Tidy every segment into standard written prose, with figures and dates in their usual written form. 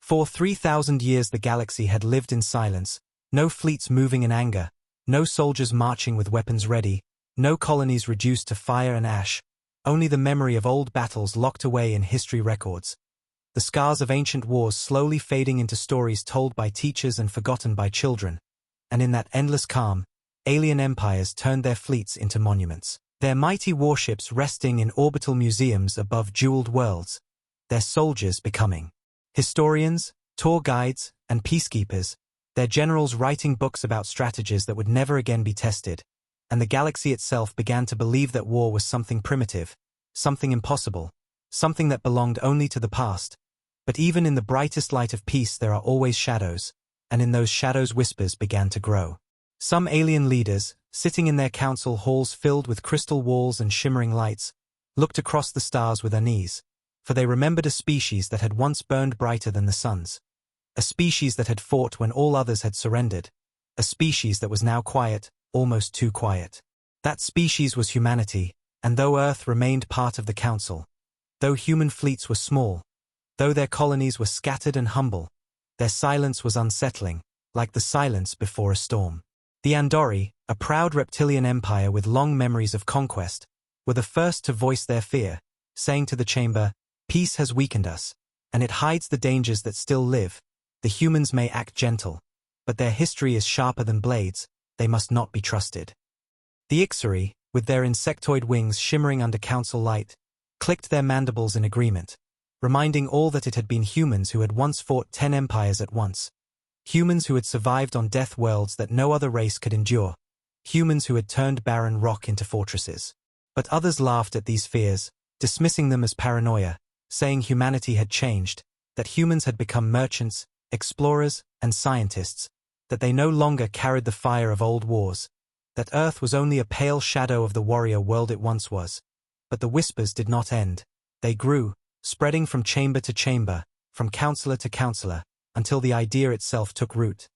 For 3,000 years the galaxy had lived in silence, no fleets moving in anger, no soldiers marching with weapons ready, no colonies reduced to fire and ash, only the memory of old battles locked away in history records. The scars of ancient wars slowly fading into stories told by teachers and forgotten by children. And in that endless calm, alien empires turned their fleets into monuments. Their mighty warships resting in orbital museums above jeweled worlds, their soldiers becoming historians, tour guides, and peacekeepers, their generals writing books about strategies that would never again be tested, and the galaxy itself began to believe that war was something primitive, something impossible, something that belonged only to the past. But even in the brightest light of peace there are always shadows, and in those shadows whispers began to grow. Some alien leaders, sitting in their council halls filled with crystal walls and shimmering lights, looked across the stars with unease, for they remembered a species that had once burned brighter than the suns. A species that had fought when all others had surrendered. A species that was now quiet, almost too quiet. That species was humanity, and though Earth remained part of the council, though human fleets were small, though their colonies were scattered and humble, their silence was unsettling, like the silence before a storm. The Andori, a proud reptilian empire with long memories of conquest, were the first to voice their fear, saying to the chamber, "Peace has weakened us, and it hides the dangers that still live. The humans may act gentle, but their history is sharper than blades, they must not be trusted." The Ixari, with their insectoid wings shimmering under council light, clicked their mandibles in agreement, reminding all that it had been humans who had once fought 10 empires at once. Humans who had survived on death worlds that no other race could endure. Humans who had turned barren rock into fortresses. But others laughed at these fears, dismissing them as paranoia, saying humanity had changed, that humans had become merchants, explorers, and scientists, that they no longer carried the fire of old wars, that Earth was only a pale shadow of the warrior world it once was. But the whispers did not end. They grew, spreading from chamber to chamber, from counselor to counselor, until the idea itself took root.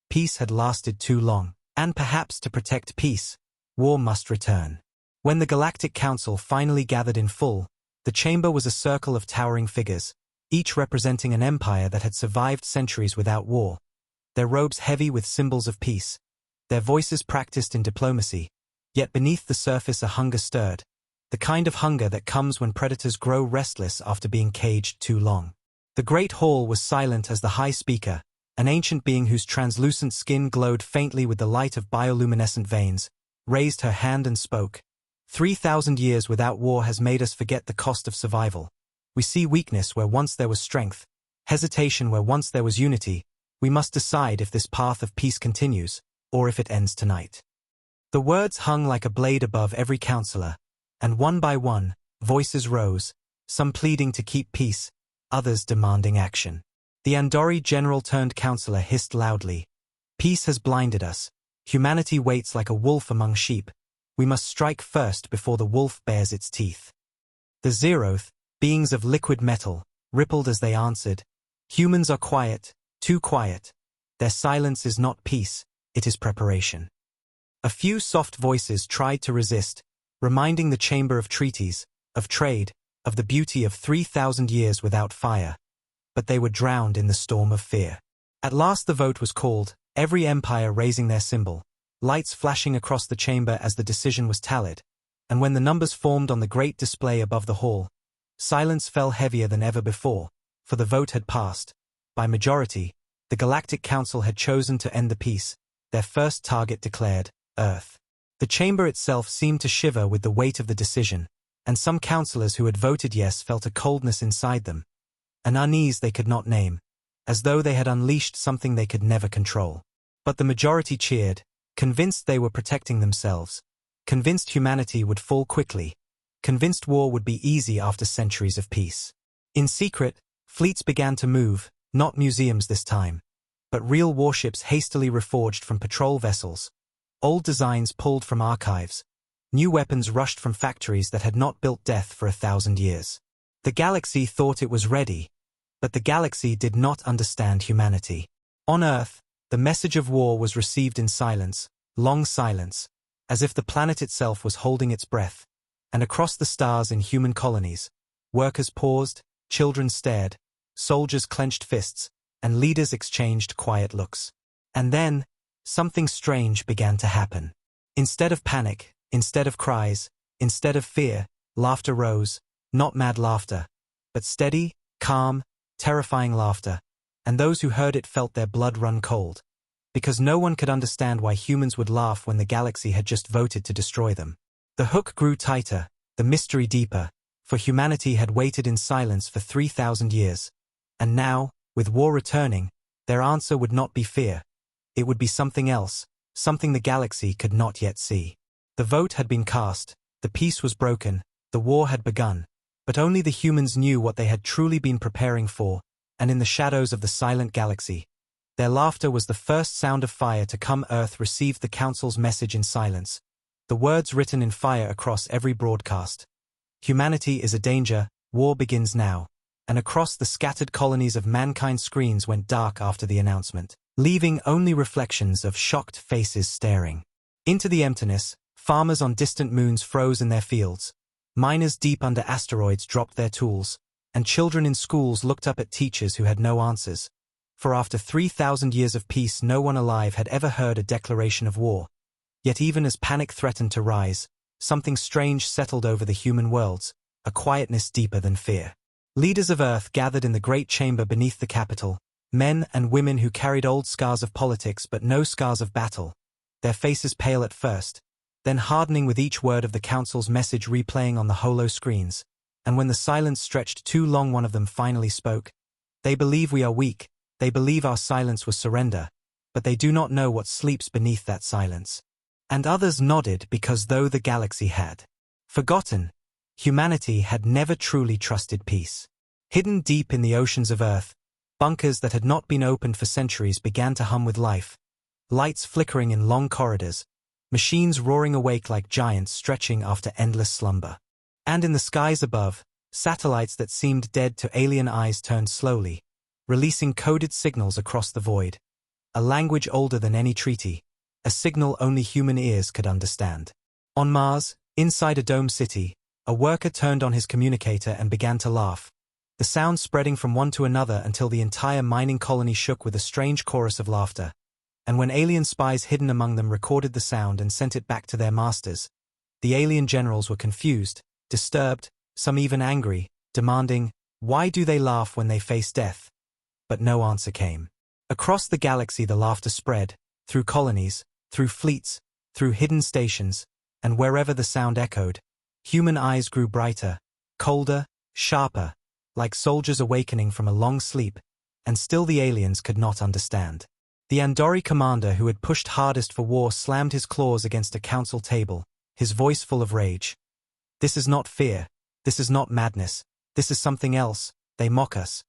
Peace had lasted too long, and perhaps to protect peace, war must return. When the Galactic Council finally gathered in full, the chamber was a circle of towering figures, each representing an empire that had survived centuries without war, their robes heavy with symbols of peace, their voices practiced in diplomacy, yet beneath the surface a hunger stirred, the kind of hunger that comes when predators grow restless after being caged too long. The great hall was silent as the High Speaker, an ancient being whose translucent skin glowed faintly with the light of bioluminescent veins, raised her hand and spoke. 3,000 years without war has made us forget the cost of survival. We see weakness where once there was strength, hesitation where once there was unity. We must decide if this path of peace continues, or if it ends tonight. The words hung like a blade above every counselor, and one by one, voices rose, some pleading to keep peace, others demanding action. The Andori general-turned-counselor hissed loudly. "Peace has blinded us. Humanity waits like a wolf among sheep. We must strike first before the wolf bares its teeth." The Zeroth, beings of liquid metal, rippled as they answered. "Humans are quiet, too quiet. Their silence is not peace, it is preparation." A few soft voices tried to resist, reminding the chamber of treaties, of trade, of the beauty of 3,000 years without fire. But they were drowned in the storm of fear. At last the vote was called, every empire raising their symbol, lights flashing across the chamber as the decision was tallied, and when the numbers formed on the great display above the hall, silence fell heavier than ever before, for the vote had passed. By majority, the Galactic Council had chosen to end the peace, their first target declared, Earth. The chamber itself seemed to shiver with the weight of the decision, and some councillors who had voted yes felt a coldness inside them, an unease they could not name, as though they had unleashed something they could never control. But the majority cheered, convinced they were protecting themselves, convinced humanity would fall quickly, convinced war would be easy after centuries of peace. In secret, fleets began to move, not museums this time, but real warships hastily reforged from patrol vessels, old designs pulled from archives, new weapons rushed from factories that had not built death for 1,000 years. The galaxy thought it was ready, but the galaxy did not understand humanity. On Earth, the message of war was received in silence, long silence, as if the planet itself was holding its breath, and across the stars in human colonies, workers paused, children stared, soldiers clenched fists, and leaders exchanged quiet looks. And then, something strange began to happen. Instead of panic, instead of cries, instead of fear, laughter rose, not mad laughter, but steady, calm, terrifying laughter, and those who heard it felt their blood run cold. Because no one could understand why humans would laugh when the galaxy had just voted to destroy them. The hook grew tighter, the mystery deeper, for humanity had waited in silence for 3,000 years. And now, with war returning, their answer would not be fear. It would be something else, something the galaxy could not yet see. The vote had been cast, the peace was broken, the war had begun, but only the humans knew what they had truly been preparing for, and in the shadows of the silent galaxy, their laughter was the first sound of fire to come. Earth received the Council's message in silence, the words written in fire across every broadcast. Humanity is a danger, war begins now. And across the scattered colonies of mankind screens went dark after the announcement, leaving only reflections of shocked faces staring. Into the emptiness, farmers on distant moons froze in their fields, miners deep under asteroids dropped their tools, and children in schools looked up at teachers who had no answers. For after 3,000 years of peace, no one alive had ever heard a declaration of war. Yet even as panic threatened to rise, something strange settled over the human worlds, a quietness deeper than fear. Leaders of Earth gathered in the great chamber beneath the capital, men and women who carried old scars of politics but no scars of battle, their faces pale at first, then hardening with each word of the Council's message replaying on the holo screens. And when the silence stretched too long, one of them finally spoke. They believe we are weak, they believe our silence was surrender, but they do not know what sleeps beneath that silence. And others nodded because though the galaxy had forgotten, humanity had never truly trusted peace. Hidden deep in the oceans of Earth, bunkers that had not been opened for centuries began to hum with life, lights flickering in long corridors, machines roaring awake like giants stretching after endless slumber. And in the skies above, satellites that seemed dead to alien eyes turned slowly, releasing coded signals across the void. A language older than any treaty, a signal only human ears could understand. On Mars, inside a dome city, a worker turned on his communicator and began to laugh, the sound spreading from one to another until the entire mining colony shook with a strange chorus of laughter. And when alien spies hidden among them recorded the sound and sent it back to their masters, the alien generals were confused, disturbed, some even angry, demanding, why do they laugh when they face death? But no answer came. Across the galaxy the laughter spread, through colonies, through fleets, through hidden stations, and wherever the sound echoed, human eyes grew brighter, colder, sharper, like soldiers awakening from a long sleep, and still the aliens could not understand. The Andori commander who had pushed hardest for war slammed his claws against a council table, his voice full of rage. This is not fear, this is not madness, this is something else, they mock us.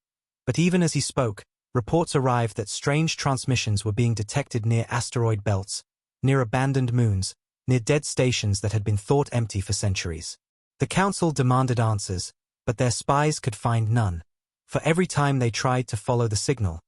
But even as he spoke, reports arrived that strange transmissions were being detected near asteroid belts, near abandoned moons, near dead stations that had been thought empty for centuries. The council demanded answers, but their spies could find none. For every time they tried to follow the signal,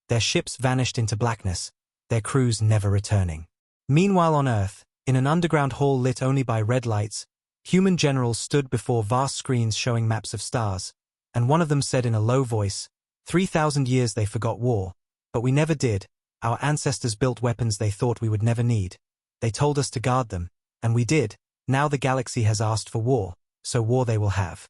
their ships vanished into blackness, their crews never returning. Meanwhile on Earth, in an underground hall lit only by red lights, human generals stood before vast screens showing maps of stars, and one of them said in a low voice, 3,000 years they forgot war, but we never did. Our ancestors built weapons they thought we would never need. They told us to guard them, and we did. Now the galaxy has asked for war, so war they will have.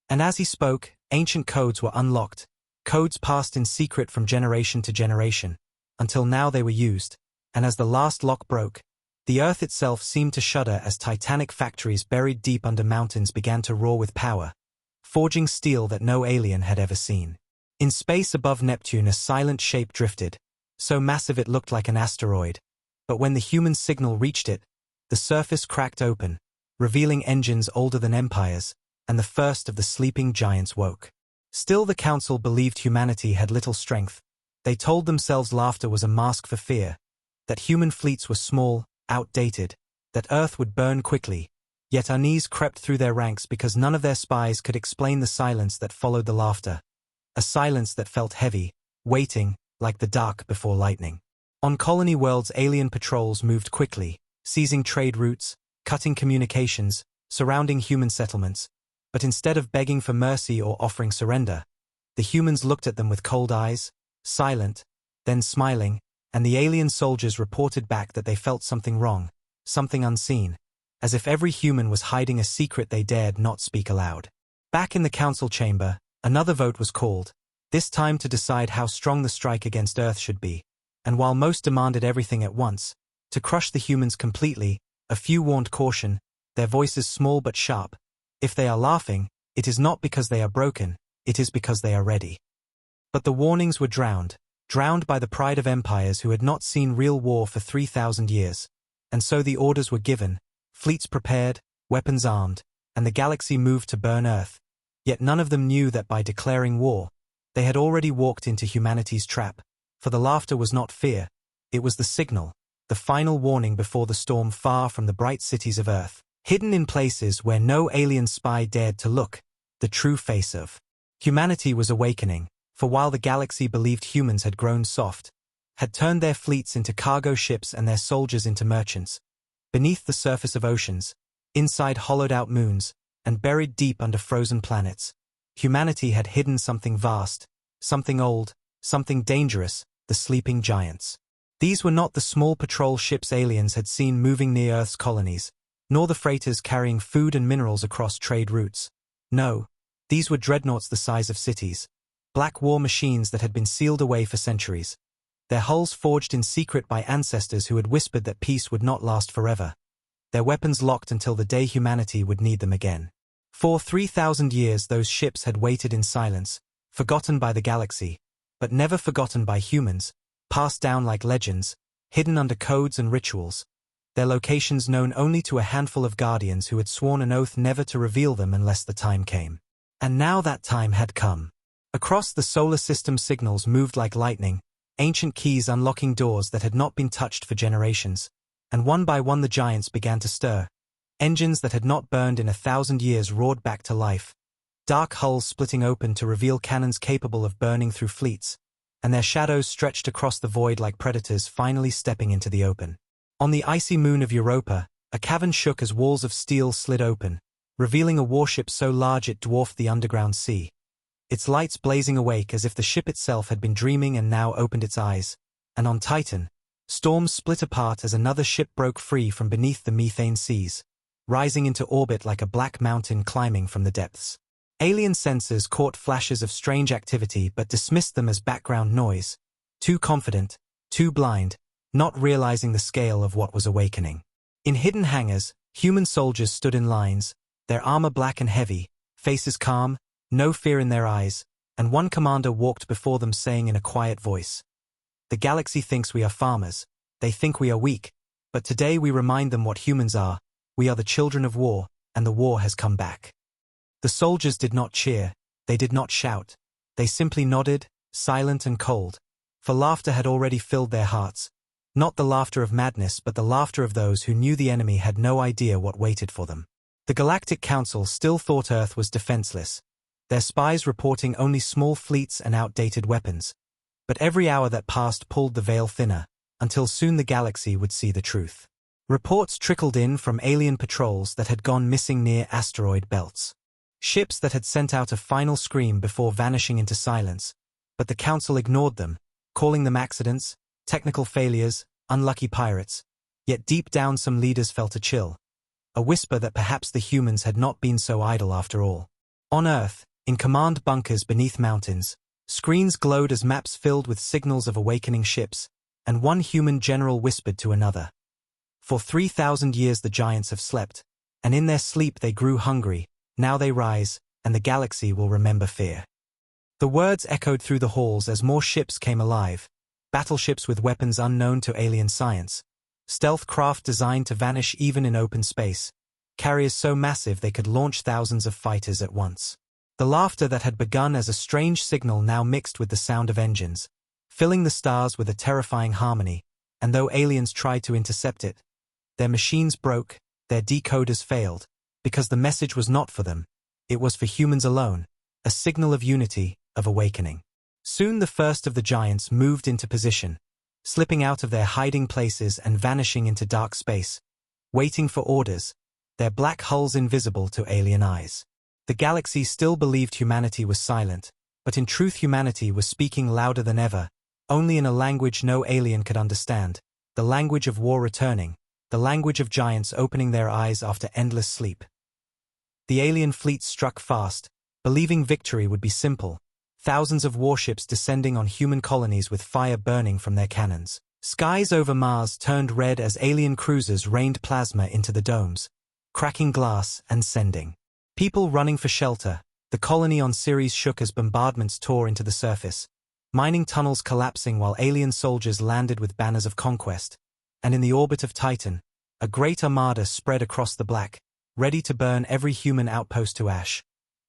And as he spoke, ancient codes were unlocked, codes passed in secret from generation to generation, until now they were used, and as the last lock broke, the Earth itself seemed to shudder as titanic factories buried deep under mountains began to roar with power, forging steel that no alien had ever seen. In space above Neptune a silent shape drifted, so massive it looked like an asteroid, but when the human signal reached it, the surface cracked open, revealing engines older than empires, and the first of the sleeping giants woke. Still the council believed humanity had little strength. They told themselves laughter was a mask for fear, that human fleets were small, outdated, that Earth would burn quickly, yet unease crept through their ranks because none of their spies could explain the silence that followed the laughter, a silence that felt heavy, waiting, like the dark before lightning. On colony worlds alien patrols moved quickly, seizing trade routes, cutting communications, surrounding human settlements, but instead of begging for mercy or offering surrender, The humans looked at them with cold eyes, silent, then smiling, and the alien soldiers reported back that they felt something wrong, something unseen, as if every human was hiding a secret they dared not speak aloud. Back in the council chamber, another vote was called, this time to decide how strong the strike against Earth should be, and while most demanded everything at once, to crush the humans completely, a few warned caution, their voices small but sharp. If they are laughing, it is not because they are broken, it is because they are ready. But the warnings were drowned by the pride of empires who had not seen real war for 3,000 years. And so the orders were given, fleets prepared, weapons armed, and the galaxy moved to burn Earth. Yet none of them knew that by declaring war, they had already walked into humanity's trap, for the laughter was not fear, it was the signal, the final warning before the storm far from the bright cities of Earth, hidden in places where no alien spy dared to look, the true face of humanity was awakening. For while the galaxy believed humans had grown soft, had turned their fleets into cargo ships and their soldiers into merchants, beneath the surface of oceans, inside hollowed-out moons, and buried deep under frozen planets, humanity had hidden something vast, something old, something dangerous, the sleeping giants. These were not the small patrol ships aliens had seen moving near Earth's colonies, nor the freighters carrying food and minerals across trade routes. No, these were dreadnoughts the size of cities. Black war machines that had been sealed away for centuries, their hulls forged in secret by ancestors who had whispered that peace would not last forever, their weapons locked until the day humanity would need them again. For 3,000 years those ships had waited in silence, forgotten by the galaxy, but never forgotten by humans, passed down like legends, hidden under codes and rituals, their locations known only to a handful of guardians who had sworn an oath never to reveal them unless the time came. And now that time had come. Across the solar system signals moved like lightning, ancient keys unlocking doors that had not been touched for generations, and one by one the giants began to stir. Engines that had not burned in 1,000 years roared back to life, dark hulls splitting open to reveal cannons capable of burning through fleets, and their shadows stretched across the void like predators finally stepping into the open. On the icy moon of Europa, a cavern shook as walls of steel slid open, revealing a warship so large it dwarfed the underground sea. Its lights blazing awake as if the ship itself had been dreaming and now opened its eyes. And on Titan, storms split apart as another ship broke free from beneath the methane seas, rising into orbit like a black mountain climbing from the depths. Alien sensors caught flashes of strange activity but dismissed them as background noise, too confident, too blind, not realizing the scale of what was awakening. In hidden hangars, human soldiers stood in lines, their armor black and heavy, faces calm, no fear in their eyes, and one commander walked before them saying in a quiet voice, "The galaxy thinks we are farmers, they think we are weak, but today we remind them what humans are, we are the children of war, and the war has come back." The soldiers did not cheer, they did not shout, they simply nodded, silent and cold, for laughter had already filled their hearts, not the laughter of madness but the laughter of those who knew the enemy had no idea what waited for them. The Galactic Council still thought Earth was defenseless, their spies reporting only small fleets and outdated weapons. But every hour that passed pulled the veil thinner, until soon the galaxy would see the truth. Reports trickled in from alien patrols that had gone missing near asteroid belts. Ships that had sent out a final scream before vanishing into silence, but the Council ignored them, calling them accidents, technical failures, unlucky pirates. Yet deep down some leaders felt a chill, a whisper that perhaps the humans had not been so idle after all. On Earth, in command bunkers beneath mountains, screens glowed as maps filled with signals of awakening ships, and one human general whispered to another. For 3,000 years the giants have slept, and in their sleep they grew hungry, now they rise, and the galaxy will remember fear. The words echoed through the halls as more ships came alive, battleships with weapons unknown to alien science, stealth craft designed to vanish even in open space, carriers so massive they could launch thousands of fighters at once. The laughter that had begun as a strange signal now mixed with the sound of engines, filling the stars with a terrifying harmony, and though aliens tried to intercept it, their machines broke, their decoders failed, because the message was not for them, it was for humans alone, a signal of unity, of awakening. Soon the first of the giants moved into position, slipping out of their hiding places and vanishing into dark space, waiting for orders, their black hulls invisible to alien eyes. The galaxy still believed humanity was silent, But in truth humanity was speaking louder than ever, only in a language no alien could understand, the language of war returning, the language of giants opening their eyes after endless sleep. The alien fleet struck fast, believing victory would be simple, thousands of warships descending on human colonies with fire burning from their cannons. Skies over Mars turned red as alien cruisers rained plasma into the domes, cracking glass and sending people running for shelter. The colony on Ceres shook as bombardments tore into the surface, mining tunnels collapsing while alien soldiers landed with banners of conquest. And in the orbit of Titan, a great armada spread across the black, ready to burn every human outpost to ash.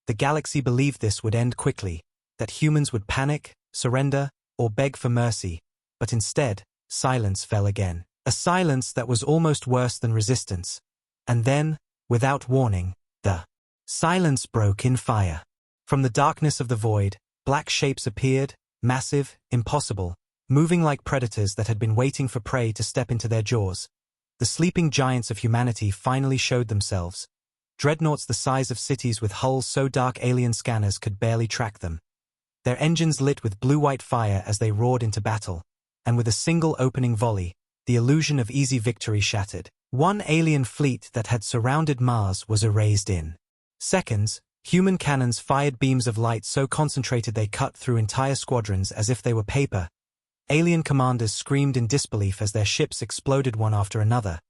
The galaxy believed this would end quickly, that humans would panic, surrender, or beg for mercy, but instead, silence fell again. A silence that was almost worse than resistance. And then, without warning, the silence broke in fire. From the darkness of the void, black shapes appeared, massive, impossible, moving like predators that had been waiting for prey to step into their jaws. The sleeping giants of humanity finally showed themselves. Dreadnoughts the size of cities with hulls so dark alien scanners could barely track them. Their engines lit with blue-white fire as they roared into battle, and with a single opening volley, the illusion of easy victory shattered. One alien fleet that had surrounded Mars was erased in seconds. Human cannons fired beams of light so concentrated they cut through entire squadrons as if they were paper. Alien commanders screamed in disbelief as their ships exploded one after another,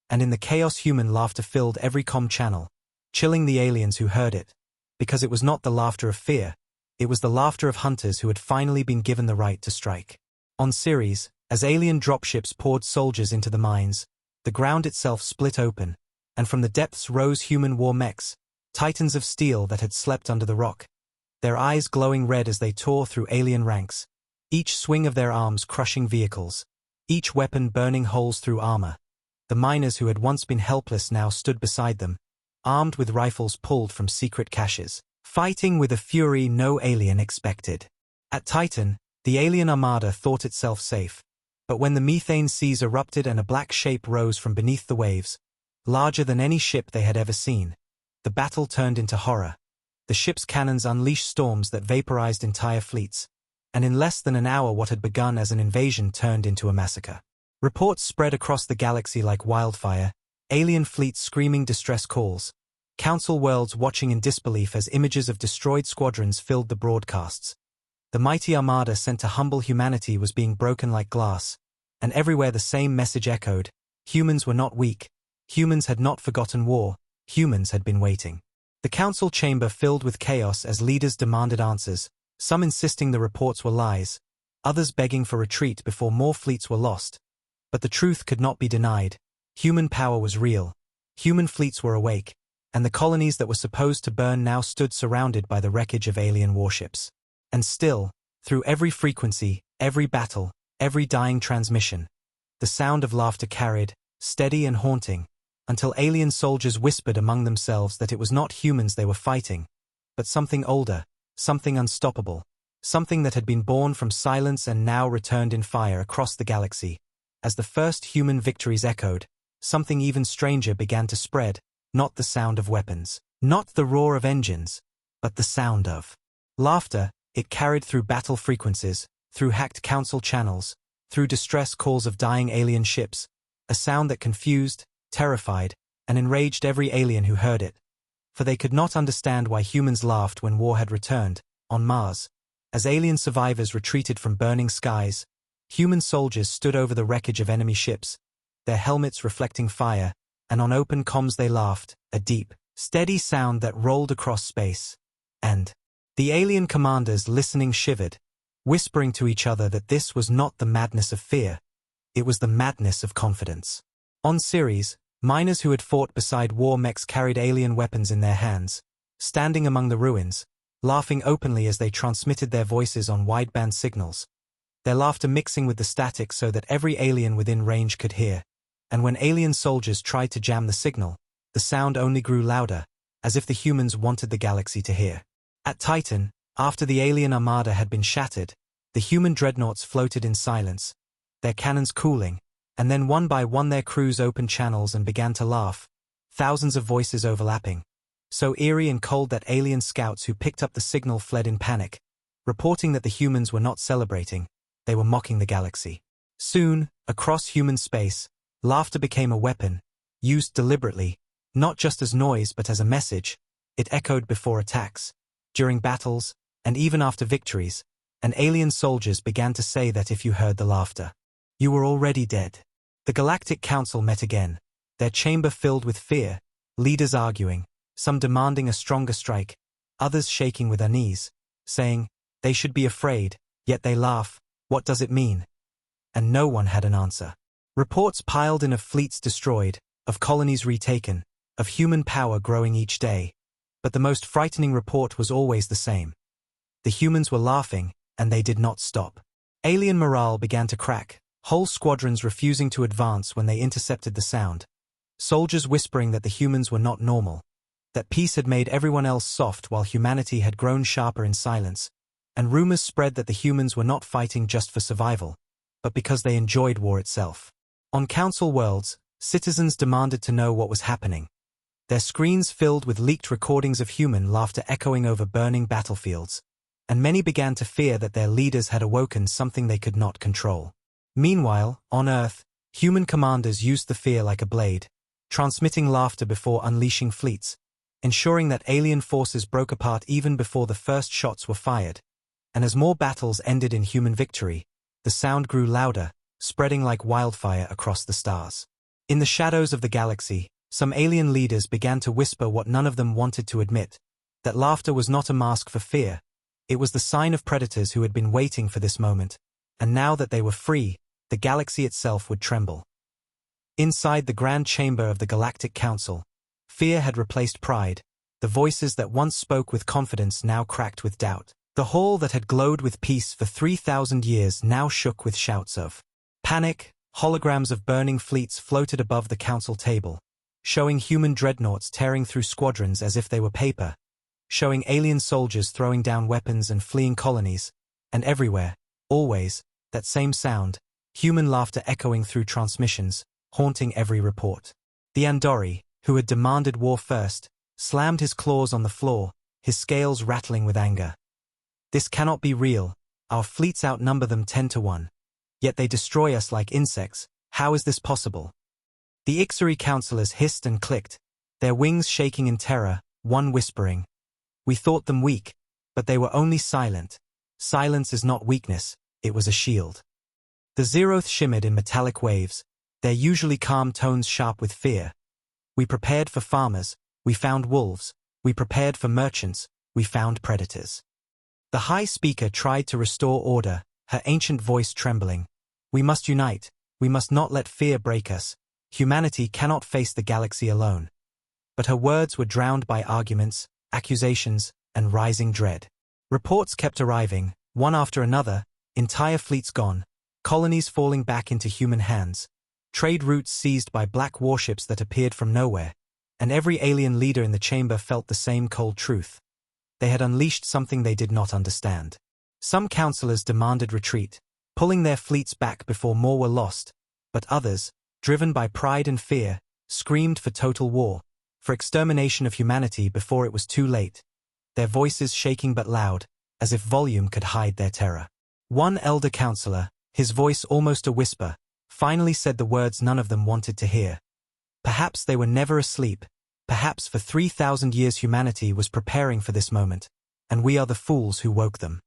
and in the chaos human laughter filled every comm channel, chilling the aliens who heard it, because it was not the laughter of fear, it was the laughter of hunters who had finally been given the right to strike. On Ceres, as alien dropships poured soldiers into the mines, the ground itself split open, and from the depths rose human war mechs, titans of steel that had slept under the rock, their eyes glowing red as they tore through alien ranks, each swing of their arms crushing vehicles, each weapon burning holes through armor. The miners who had once been helpless now stood beside them, armed with rifles pulled from secret caches, fighting with a fury no alien expected. At Titan, the alien armada thought itself safe, but when the methane seas erupted and a black shape rose from beneath the waves, larger than any ship they had ever seen, the battle turned into horror. The ship's cannons unleashed storms that vaporized entire fleets, and in less than an hour what had begun as an invasion turned into a massacre. Reports spread across the galaxy like wildfire, alien fleets screaming distress calls, council worlds watching in disbelief as images of destroyed squadrons filled the broadcasts. The mighty armada sent to humble humanity was being broken like glass, and everywhere the same message echoed: humans were not weak, humans had not forgotten war, humans had been waiting. The council chamber filled with chaos as leaders demanded answers, some insisting the reports were lies, others begging for retreat before more fleets were lost. But the truth could not be denied. Human power was real, human fleets were awake, and the colonies that were supposed to burn now stood surrounded by the wreckage of alien warships. And still, through every frequency, every battle, every dying transmission, the sound of laughter carried, steady and haunting, until alien soldiers whispered among themselves that it was not humans they were fighting, but something older, something unstoppable, something that had been born from silence and now returned in fire across the galaxy. As the first human victories echoed, something even stranger began to spread, not the sound of weapons, not the roar of engines, but the sound of laughter. It carried through battle frequencies, through hacked council channels, through distress calls of dying alien ships, a sound that confused, terrified, and enraged every alien who heard it. For they could not understand why humans laughed when war had returned. On Mars, as alien survivors retreated from burning skies, human soldiers stood over the wreckage of enemy ships, their helmets reflecting fire, and on open comms they laughed, a deep, steady sound that rolled across space. And the alien commanders listening shivered, whispering to each other that this was not the madness of fear, it was the madness of confidence. On Ceres, miners who had fought beside war mechs carried alien weapons in their hands, standing among the ruins, laughing openly as they transmitted their voices on wideband signals, their laughter mixing with the static so that every alien within range could hear. And when alien soldiers tried to jam the signal, the sound only grew louder, as if the humans wanted the galaxy to hear. At Titan, after the alien armada had been shattered, the human dreadnoughts floated in silence, their cannons cooling, and then one by one their crews opened channels and began to laugh, thousands of voices overlapping, so eerie and cold that alien scouts who picked up the signal fled in panic, reporting that the humans were not celebrating, they were mocking the galaxy. Soon, across human space, laughter became a weapon, used deliberately, not just as noise but as a message. It echoed before attacks, during battles, and even after victories, and alien soldiers began to say that if you heard the laughter, you were already dead. The Galactic Council met again, their chamber filled with fear, leaders arguing, some demanding a stronger strike, others shaking with unease, saying, they should be afraid, yet they laugh, what does it mean? And no one had an answer. Reports piled in of fleets destroyed, of colonies retaken, of human power growing each day. But the most frightening report was always the same. The humans were laughing, and they did not stop. Alien morale began to crack, whole squadrons refusing to advance when they intercepted the sound. Soldiers whispering that the humans were not normal, that peace had made everyone else soft while humanity had grown sharper in silence, and rumors spread that the humans were not fighting just for survival, but because they enjoyed war itself. On council worlds, citizens demanded to know what was happening. Their screens filled with leaked recordings of human laughter echoing over burning battlefields, and many began to fear that their leaders had awoken something they could not control. Meanwhile, on Earth, human commanders used the fear like a blade, transmitting laughter before unleashing fleets, ensuring that alien forces broke apart even before the first shots were fired. And as more battles ended in human victory, the sound grew louder, spreading like wildfire across the stars. In the shadows of the galaxy, some alien leaders began to whisper what none of them wanted to admit, that laughter was not a mask for fear. It was the sign of predators who had been waiting for this moment, and now that they were free, the galaxy itself would tremble. Inside the grand chamber of the Galactic Council, fear had replaced pride. The voices that once spoke with confidence now cracked with doubt. The hall that had glowed with peace for 3,000 years now shook with shouts of panic. Holograms of burning fleets floated above the council table, showing human dreadnoughts tearing through squadrons as if they were paper, showing alien soldiers throwing down weapons and fleeing colonies, and everywhere, always, that same sound, human laughter echoing through transmissions, haunting every report. The Andori, who had demanded war first, slammed his claws on the floor, his scales rattling with anger. This cannot be real. Our fleets outnumber them 10 to 1. Yet they destroy us like insects. How is this possible? The Ixari councillors hissed and clicked, their wings shaking in terror, one whispering, we thought them weak, but they were only silent. Silence is not weakness, it was a shield. The Zeroth shimmered in metallic waves, their usually calm tones sharp with fear. We prepared for farmers, we found wolves. We prepared for merchants, we found predators. The High Speaker tried to restore order, her ancient voice trembling. We must unite, we must not let fear break us. Humanity cannot face the galaxy alone. But her words were drowned by arguments, accusations, and rising dread. Reports kept arriving, one after another, entire fleets gone, colonies falling back into human hands, trade routes seized by black warships that appeared from nowhere, and every alien leader in the chamber felt the same cold truth. They had unleashed something they did not understand. Some councillors demanded retreat, pulling their fleets back before more were lost, but others, driven by pride and fear, screamed for total war, for extermination of humanity before it was too late, their voices shaking but loud, as if volume could hide their terror. One elder councillor, his voice almost a whisper, finally said the words none of them wanted to hear. Perhaps they were never asleep, perhaps for 3,000 years humanity was preparing for this moment, and we are the fools who woke them.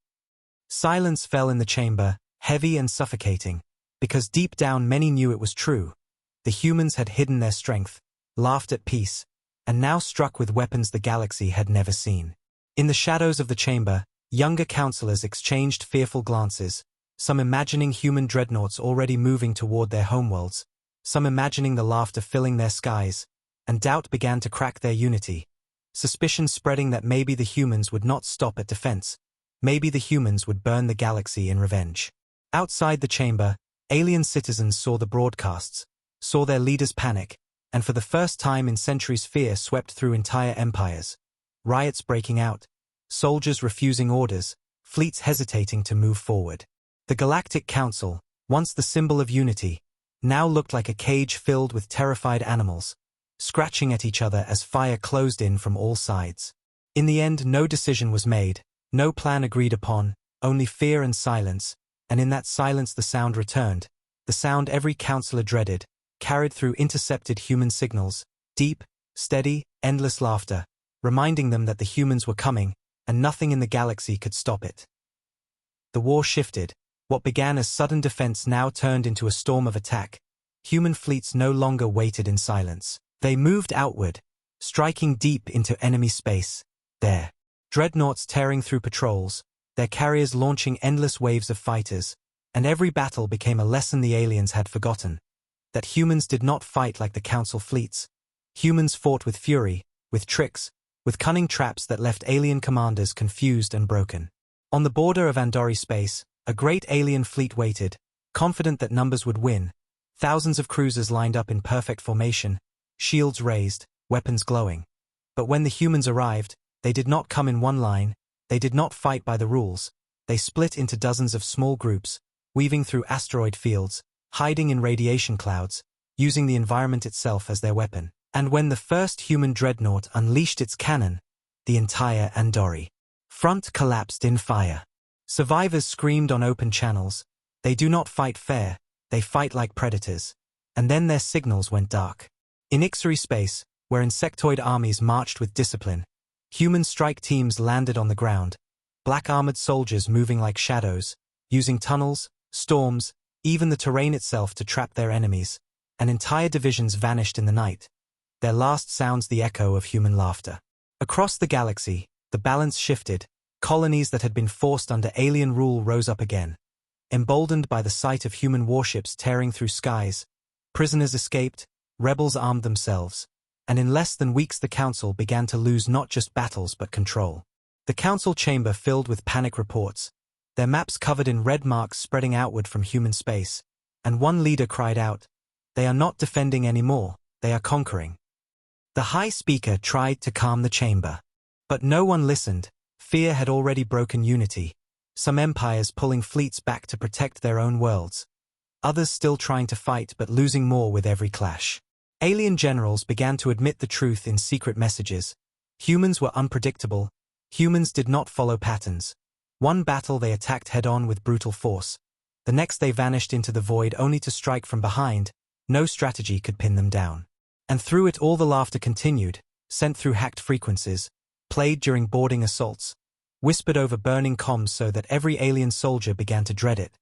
Silence fell in the chamber, heavy and suffocating, because deep down many knew it was true. The humans had hidden their strength, laughed at peace, and now struck with weapons the galaxy had never seen. In the shadows of the chamber, younger councillors exchanged fearful glances, some imagining human dreadnoughts already moving toward their homeworlds, some imagining the laughter filling their skies, and doubt began to crack their unity, suspicion spreading that maybe the humans would not stop at defense, maybe the humans would burn the galaxy in revenge. Outside the chamber, alien citizens saw the broadcasts, saw their leaders panic, and for the first time in centuries fear swept through entire empires. Riots breaking out, soldiers refusing orders, fleets hesitating to move forward. The Galactic Council, once the symbol of unity, now looked like a cage filled with terrified animals, scratching at each other as fire closed in from all sides. In the end, no decision was made, no plan agreed upon, only fear and silence, and in that silence the sound returned, the sound every counselor dreaded, carried through intercepted human signals, deep, steady, endless laughter, reminding them that the humans were coming, and nothing in the galaxy could stop it. The war shifted. What began as sudden defense now turned into a storm of attack. Human fleets no longer waited in silence. They moved outward, striking deep into enemy space. Their dreadnoughts tearing through patrols, their carriers launching endless waves of fighters, and every battle became a lesson the aliens had forgotten. That humans did not fight like the Council fleets. Humans fought with fury, with tricks, with cunning traps that left alien commanders confused and broken. On the border of Andori space, a great alien fleet waited, confident that numbers would win. Thousands of cruisers lined up in perfect formation, shields raised, weapons glowing. But when the humans arrived, they did not come in one line, they did not fight by the rules. They split into dozens of small groups, weaving through asteroid fields, hiding in radiation clouds, using the environment itself as their weapon. And when the first human dreadnought unleashed its cannon, the entire Andori front collapsed in fire. Survivors screamed on open channels, "They do not fight fair, they fight like predators." And then their signals went dark. In Ixari space, where insectoid armies marched with discipline, human strike teams landed on the ground, black-armored soldiers moving like shadows, using tunnels, storms, even the terrain itself to trap their enemies, and entire divisions vanished in the night. Their last sounds the echo of human laughter. Across the galaxy, the balance shifted. Colonies that had been forced under alien rule rose up again. Emboldened by the sight of human warships tearing through skies, prisoners escaped, rebels armed themselves, and in less than weeks the Council began to lose not just battles but control. The Council chamber filled with panic reports, their maps covered in red marks spreading outward from human space, and one leader cried out, "They are not defending anymore, they are conquering." The High Speaker tried to calm the chamber. But no one listened. Fear had already broken unity. Some empires pulling fleets back to protect their own worlds. Others still trying to fight but losing more with every clash. Alien generals began to admit the truth in secret messages. Humans were unpredictable. Humans did not follow patterns. One battle they attacked head-on with brutal force. The next they vanished into the void only to strike from behind. No strategy could pin them down. And through it all the laughter continued, sent through hacked frequencies, played during boarding assaults, whispered over burning comms so that every alien soldier began to dread it.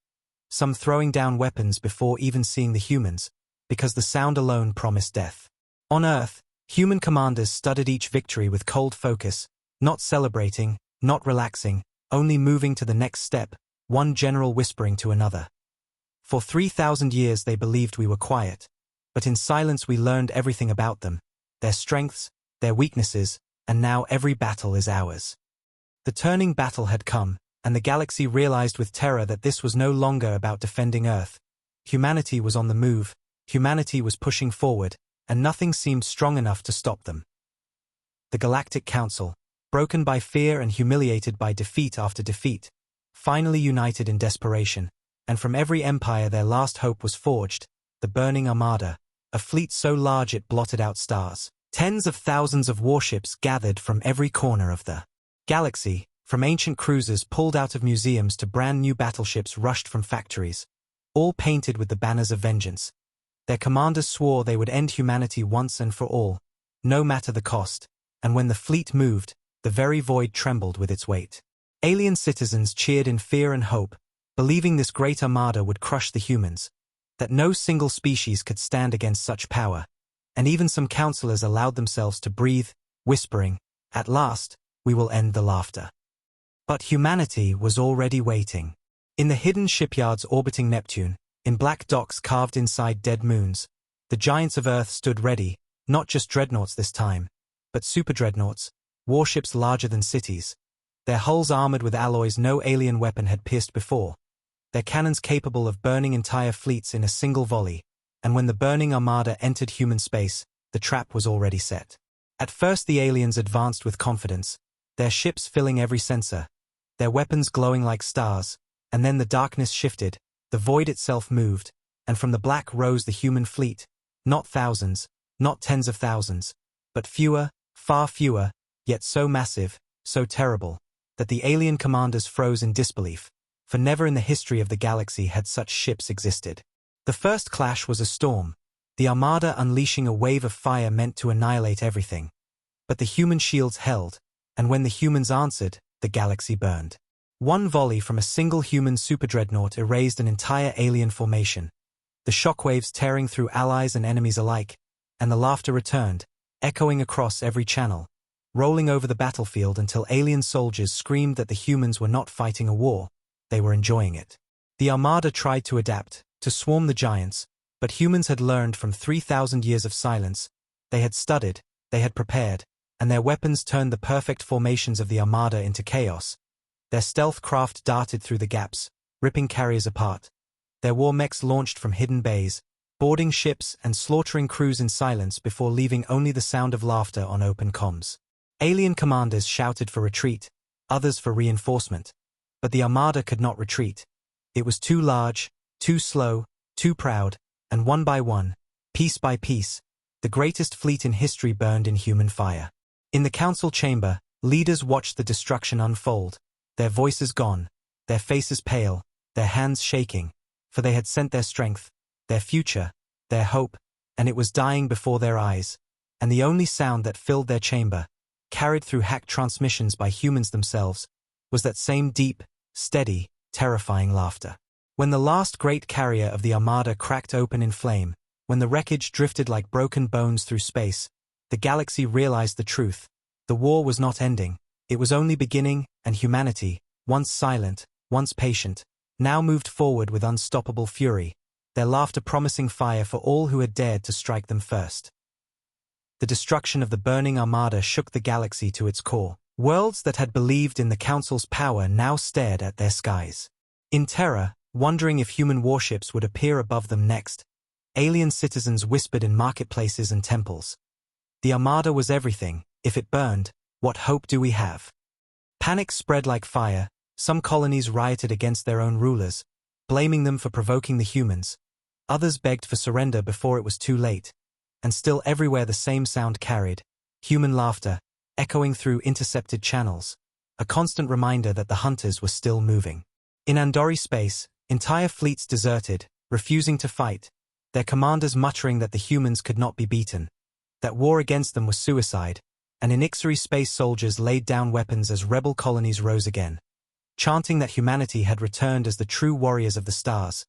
Some throwing down weapons before even seeing the humans, because the sound alone promised death. On Earth, human commanders studied each victory with cold focus, not celebrating, not relaxing, only moving to the next step, one general whispering to another. For 3,000 years they believed we were quiet, but in silence we learned everything about them, their strengths, their weaknesses, and now every battle is ours. The turning battle had come, and the galaxy realized with terror that this was no longer about defending Earth. Humanity was on the move, humanity was pushing forward, and nothing seemed strong enough to stop them. The Galactic Council, broken by fear and humiliated by defeat after defeat, finally united in desperation, and from every empire their last hope was forged, the Burning Armada, a fleet so large it blotted out stars. Tens of thousands of warships gathered from every corner of the galaxy, from ancient cruisers pulled out of museums to brand new battleships rushed from factories, all painted with the banners of vengeance. Their commanders swore they would end humanity once and for all, no matter the cost, and when the fleet moved, the very void trembled with its weight. Alien citizens cheered in fear and hope, believing this great armada would crush the humans, that no single species could stand against such power, and even some counselors allowed themselves to breathe, whispering, "At last, we will end the laughter." But humanity was already waiting. In the hidden shipyards orbiting Neptune, in black docks carved inside dead moons, the giants of Earth stood ready, not just dreadnoughts this time, but superdreadnoughts, warships larger than cities, their hulls armored with alloys no alien weapon had pierced before, their cannons capable of burning entire fleets in a single volley, and when the Burning Armada entered human space, the trap was already set. At first the aliens advanced with confidence, their ships filling every sensor, their weapons glowing like stars, and then the darkness shifted, the void itself moved, and from the black rose the human fleet, not thousands, not tens of thousands, but fewer, far fewer, yet so massive, so terrible, that the alien commanders froze in disbelief, for never in the history of the galaxy had such ships existed. The first clash was a storm, the armada unleashing a wave of fire meant to annihilate everything. But the human shields held, and when the humans answered, the galaxy burned. One volley from a single human superdreadnought erased an entire alien formation, the shockwaves tearing through allies and enemies alike, and the laughter returned, echoing across every channel, rolling over the battlefield until alien soldiers screamed that the humans were not fighting a war, they were enjoying it. The armada tried to adapt, to swarm the giants, but humans had learned from 3,000 years of silence, they had studied, they had prepared, and their weapons turned the perfect formations of the armada into chaos. Their stealth craft darted through the gaps, ripping carriers apart. Their war mechs launched from hidden bays, boarding ships and slaughtering crews in silence before leaving only the sound of laughter on open comms. Alien commanders shouted for retreat, others for reinforcement. But the armada could not retreat. It was too large, too slow, too proud, and one by one, piece by piece, the greatest fleet in history burned in human fire. In the council chamber, leaders watched the destruction unfold, their voices gone, their faces pale, their hands shaking, for they had sent their strength, their future, their hope, and it was dying before their eyes, and the only sound that filled their chamber, carried through hacked transmissions by humans themselves, was that same deep, steady, terrifying laughter. When the last great carrier of the armada cracked open in flame, when the wreckage drifted like broken bones through space, the galaxy realized the truth. The war was not ending, it was only beginning, and humanity, once silent, once patient, now moved forward with unstoppable fury, their laughter promising fire for all who had dared to strike them first. The destruction of the burning armada shook the galaxy to its core. Worlds that had believed in the Council's power now stared at their skies. In terror, wondering if human warships would appear above them next, alien citizens whispered in marketplaces and temples. The armada was everything, if it burned, what hope do we have? Panic spread like fire, some colonies rioted against their own rulers, blaming them for provoking the humans. Others begged for surrender before it was too late. And still everywhere the same sound carried, human laughter, echoing through intercepted channels, a constant reminder that the hunters were still moving. In Andori space, entire fleets deserted, refusing to fight, their commanders muttering that the humans could not be beaten, that war against them was suicide, and in Ixari space soldiers laid down weapons as rebel colonies rose again, chanting that humanity had returned as the true warriors of the stars,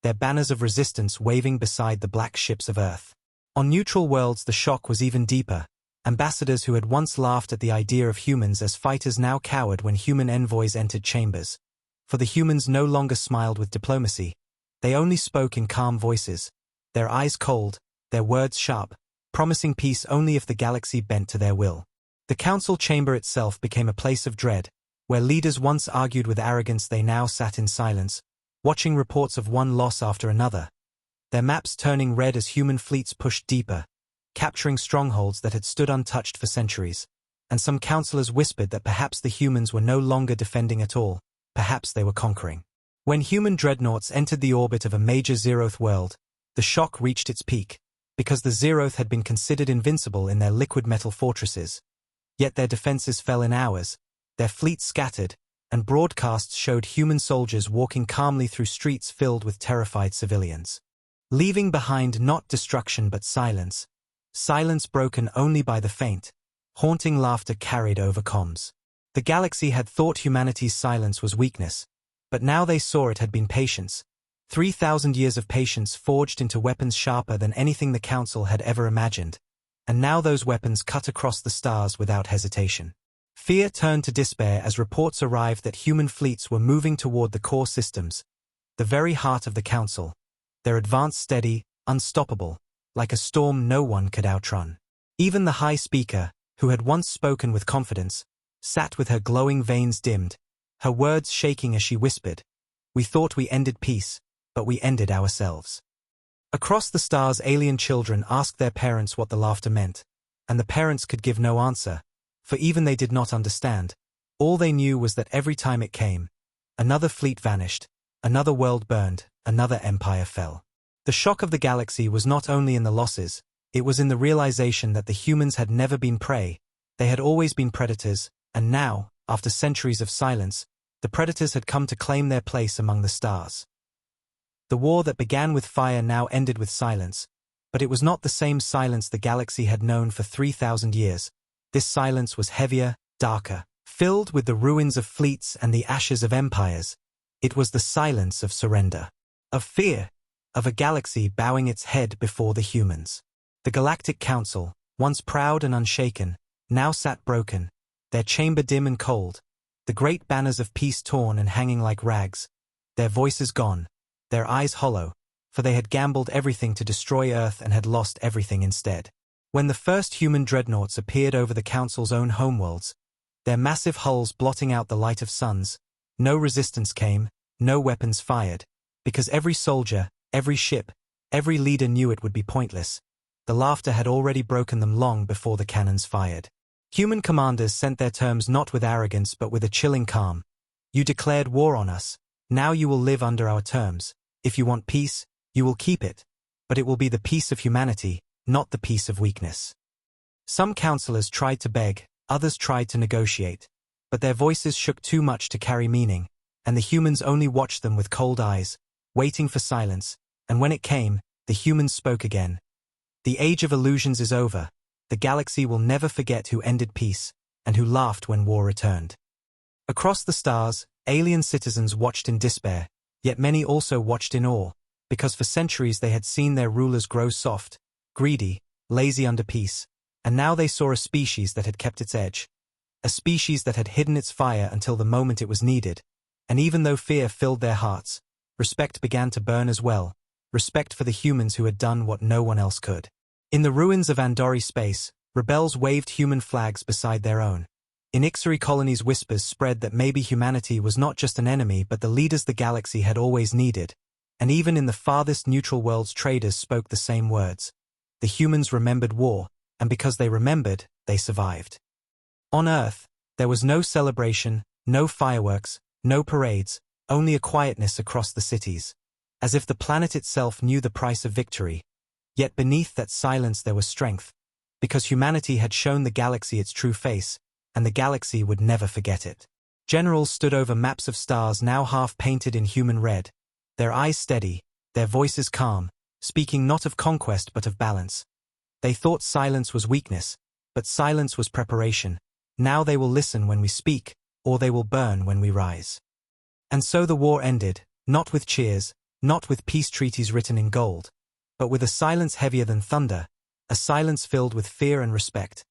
their banners of resistance waving beside the black ships of Earth. On neutral worlds the shock was even deeper. Ambassadors who had once laughed at the idea of humans as fighters now cowered when human envoys entered chambers. For the humans no longer smiled with diplomacy. They only spoke in calm voices, their eyes cold, their words sharp, promising peace only if the galaxy bent to their will. The council chamber itself became a place of dread, where leaders once argued with arrogance they now sat in silence, watching reports of one loss after another, their maps turning red as human fleets pushed deeper, capturing strongholds that had stood untouched for centuries, and some counselors whispered that perhaps the humans were no longer defending at all, perhaps they were conquering. When human dreadnoughts entered the orbit of a major Zeroth world, the shock reached its peak, because the Zeroth had been considered invincible in their liquid metal fortresses. Yet their defenses fell in hours, their fleets scattered, and broadcasts showed human soldiers walking calmly through streets filled with terrified civilians. Leaving behind not destruction but silence. Silence broken only by the faint, haunting laughter carried over comms. The galaxy had thought humanity's silence was weakness, but now they saw it had been patience. 3,000 years of patience forged into weapons sharper than anything the Council had ever imagined, and now those weapons cut across the stars without hesitation. Fear turned to despair as reports arrived that human fleets were moving toward the core systems, the very heart of the Council, their advance steady, unstoppable, like a storm no one could outrun. Even the High Speaker, who had once spoken with confidence, sat with her glowing veins dimmed, her words shaking as she whispered, "We thought we ended peace, but we ended ourselves." Across the stars alien children asked their parents what the laughter meant, and the parents could give no answer, for even they did not understand. All they knew was that every time it came, another fleet vanished, another world burned, another empire fell. The shock of the galaxy was not only in the losses, it was in the realization that the humans had never been prey, they had always been predators, and now, after centuries of silence, the predators had come to claim their place among the stars. The war that began with fire now ended with silence, but it was not the same silence the galaxy had known for 3,000 years. This silence was heavier, darker, filled with the ruins of fleets and the ashes of empires. It was the silence of surrender, of fear, of a galaxy bowing its head before the humans. The Galactic Council, once proud and unshaken, now sat broken, their chamber dim and cold, the great banners of peace torn and hanging like rags, their voices gone, their eyes hollow, for they had gambled everything to destroy Earth and had lost everything instead. When the first human dreadnoughts appeared over the Council's own homeworlds, their massive hulls blotting out the light of suns, no resistance came, no weapons fired, because every soldier, every ship, every leader knew it would be pointless. The laughter had already broken them long before the cannons fired. Human commanders sent their terms not with arrogance but with a chilling calm. You declared war on us, now you will live under our terms. If you want peace, you will keep it, but it will be the peace of humanity, not the peace of weakness. Some counselors tried to beg, others tried to negotiate, but their voices shook too much to carry meaning, and the humans only watched them with cold eyes, waiting for silence, and when it came, the humans spoke again. The age of illusions is over. The galaxy will never forget who ended peace, and who laughed when war returned. Across the stars, alien citizens watched in despair, yet many also watched in awe, because for centuries they had seen their rulers grow soft, greedy, lazy under peace, and now they saw a species that had kept its edge, a species that had hidden its fire until the moment it was needed, and even though fear filled their hearts, respect began to burn as well, respect for the humans who had done what no one else could. In the ruins of Andori space, rebels waved human flags beside their own. In Ixari colonies whispers spread that maybe humanity was not just an enemy but the leaders the galaxy had always needed, and even in the farthest neutral worlds traders spoke the same words. The humans remembered war, and because they remembered, they survived. On Earth, there was no celebration, no fireworks, no parades, only a quietness across the cities, as if the planet itself knew the price of victory. Yet beneath that silence there was strength, because humanity had shown the galaxy its true face, and the galaxy would never forget it. Generals stood over maps of stars now half painted in human red, their eyes steady, their voices calm, speaking not of conquest but of balance. They thought silence was weakness, but silence was preparation. Now they will listen when we speak, or they will burn when we rise. And so the war ended, not with cheers, not with peace treaties written in gold, but with a silence heavier than thunder, a silence filled with fear and respect,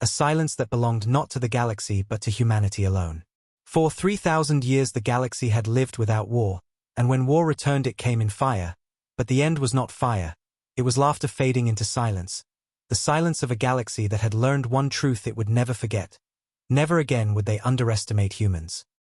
a silence that belonged not to the galaxy but to humanity alone. For 3,000 years the galaxy had lived without war, and when war returned it came in fire, but the end was not fire, it was laughter fading into silence, the silence of a galaxy that had learned one truth it would never forget. Never again would they underestimate humans.